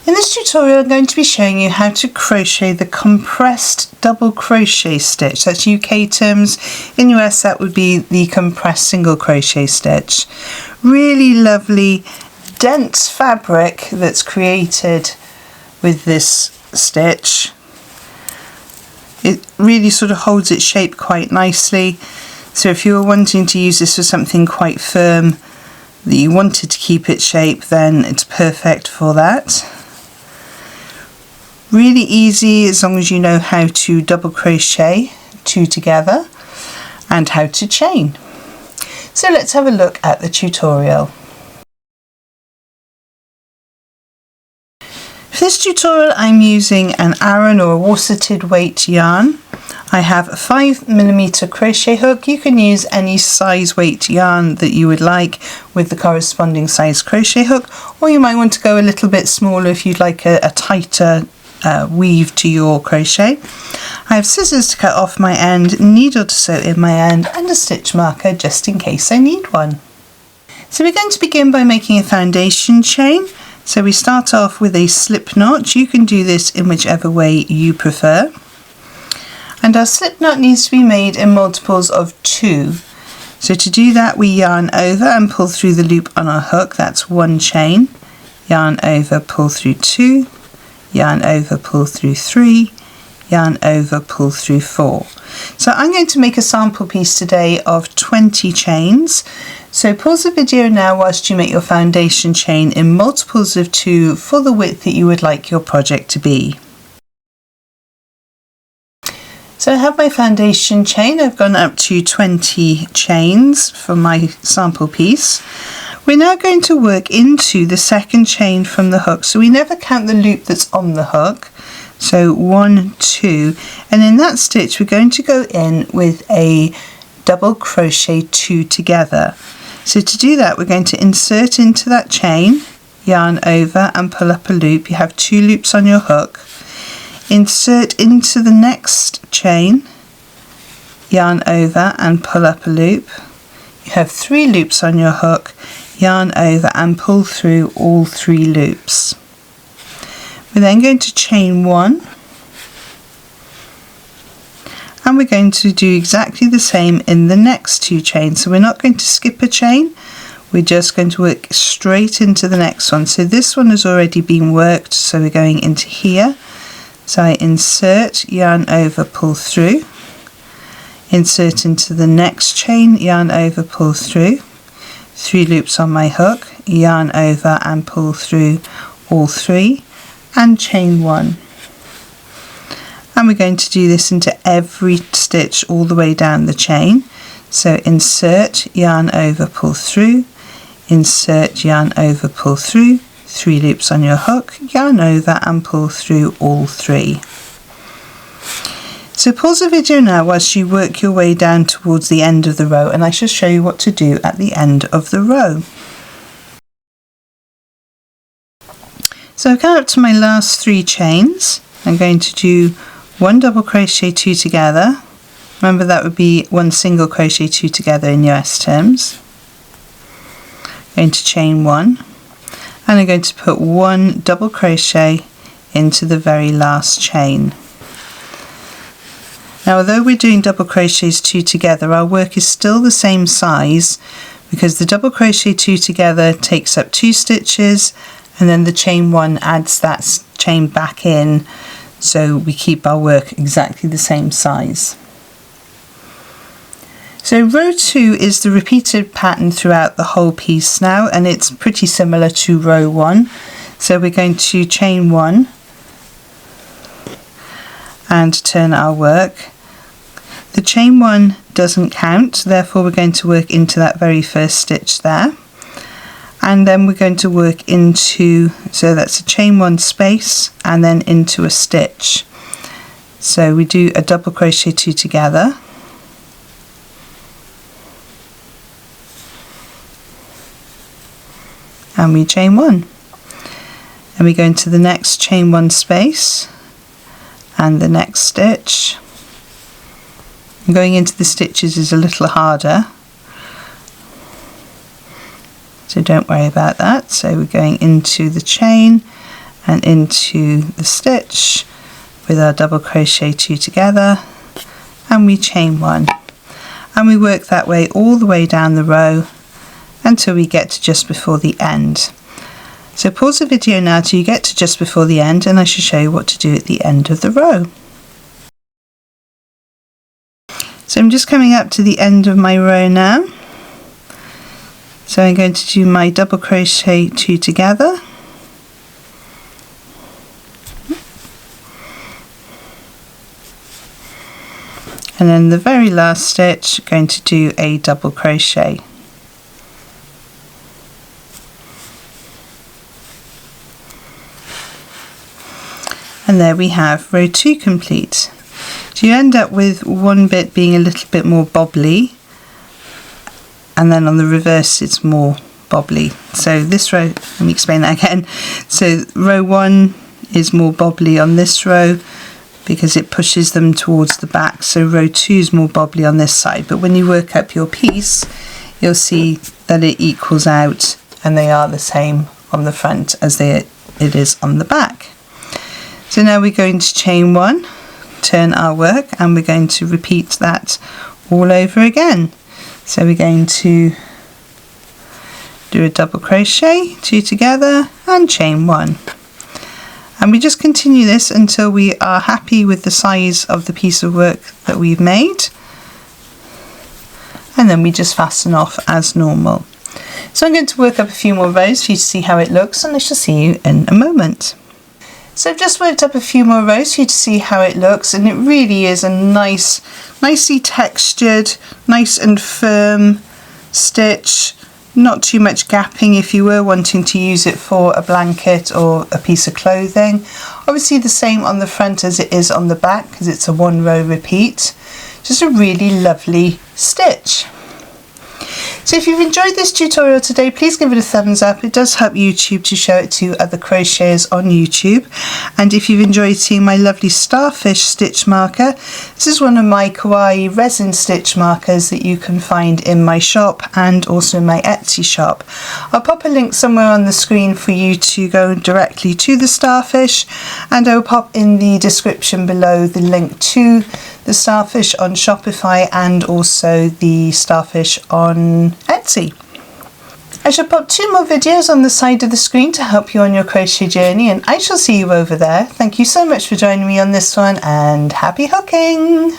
In this tutorial I'm going to be showing you how to crochet the compressed double crochet stitch. That's UK terms. In US that would be the compressed single crochet stitch. Really lovely dense fabric that's created with this stitch. It really sort of holds its shape quite nicely. So if you were wanting to use this for something quite firm that you wanted to keep its shape, then it's perfect for that. Really easy as long as you know how to double crochet two together and how to chain. So let's have a look at the tutorial. For this tutorial I'm using an Aran or a worsted weight yarn. I have a 5mm crochet hook. You can use any size weight yarn that you would like with the corresponding size crochet hook, or you might want to go a little bit smaller if you'd like a tighter weave to your crochet. I have scissors to cut off my end, needle to sew in my end, and a stitch marker just in case I need one. So we're going to begin by making a foundation chain. So we start off with a slip knot. You can do this in whichever way you prefer. And our slip knot needs to be made in multiples of 2. So to do that we yarn over and pull through the loop on our hook. That's one chain. Yarn over, pull through 2. Yarn over, pull through 3, yarn over, pull through 4. So I'm going to make a sample piece today of 20 chains. So pause the video now whilst you make your foundation chain in multiples of 2 for the width that you would like your project to be. So I have my foundation chain. I've gone up to 20 chains for my sample piece. We're now going to work into the second chain from the hook, so we never count the loop that's on the hook. So 1, 2, and in that stitch we're going to go in with a double crochet 2 together. So to do that we're going to insert into that chain, yarn over and pull up a loop. You have 2 loops on your hook. Insert into the next chain, yarn over and pull up a loop. You have 3 loops on your hook, yarn over and pull through all 3 loops. We're then going to chain 1, and we're going to do exactly the same in the next 2 chains. So we're not going to skip a chain, we're just going to work straight into the next one. So this one has already been worked, so we're going into here. So I insert, yarn over, pull through, insert into the next chain, yarn over, pull through, 3 loops on my hook, yarn over and pull through all 3, and chain 1. And we're going to do this into every stitch all the way down the chain. So insert, yarn over, pull through, insert, yarn over, pull through, 3 loops on your hook, yarn over and pull through all 3. So pause the video now whilst you work your way down towards the end of the row, and I shall show you what to do at the end of the row. So I've come up to my last 3 chains. I'm going to do 1 double crochet 2 together. Remember that would be 1 single crochet 2 together in US terms. I'm going to chain 1, and I'm going to put 1 double crochet into the very last chain. Now although we're doing double crochets 2 together, our work is still the same size, because the double crochet 2 together takes up 2 stitches, and then the chain 1 adds that chain back in, so we keep our work exactly the same size. So row 2 is the repeated pattern throughout the whole piece now, and it's pretty similar to row 1. So we're going to chain 1 and turn our work. The chain 1 doesn't count, therefore we're going to work into that very first stitch there. And then we're going to work into, so that's a chain 1 space and then into a stitch. So we do a double crochet 2 together. And we chain 1. And we go into the next chain 1 space and the next stitch. And going into the stitches is a little harder, so don't worry about that. So we're going into the chain and into the stitch with our double crochet 2 together, and we chain 1, and we work that way all the way down the row until we get to just before the end. So pause the video now till you get to just before the end, and I shall show you what to do at the end of the row. So I'm just coming up to the end of my row now. So I'm going to do my double crochet 2 together. And then the very last stitch, going to do a double crochet. And there we have row 2 complete. So you end up with one bit being a little bit more bobbly, and then on the reverse it's more bobbly. So this row, let me explain that again. So row 1 is more bobbly on this row because it pushes them towards the back. So row 2 is more bobbly on this side. But when you work up your piece, you'll see that it equals out and they are the same on the front as it is on the back. So now we're going to chain 1, turn our work, and we're going to repeat that all over again. So we're going to do a double crochet, 2 together, and chain 1. And we just continue this until we are happy with the size of the piece of work that we've made. And then we just fasten off as normal. So I'm going to work up a few more rows for you to see how it looks, and I shall see you in a moment. So I've just worked up a few more rows for you to see how it looks, and it really is a nicely textured, nice and firm stitch. Not too much gapping if you were wanting to use it for a blanket or a piece of clothing. Obviously the same on the front as it is on the back because it's a 1 row repeat. Just a really lovely stitch. So if you've enjoyed this tutorial today, please give it a thumbs up. It does help YouTube to show it to other crocheters on YouTube. And if you've enjoyed seeing my lovely Starfish stitch marker, this is one of my kawaii resin stitch markers that you can find in my shop and also in my Etsy shop. I'll pop a link somewhere on the screen for you to go directly to the Starfish, and I'll pop in the description below the link to the Starfish on Shopify and also the Starfish on Etsy. I shall pop 2 more videos on the side of the screen to help you on your crochet journey, and I shall see you over there. Thank you so much for joining me on this one, and happy hooking!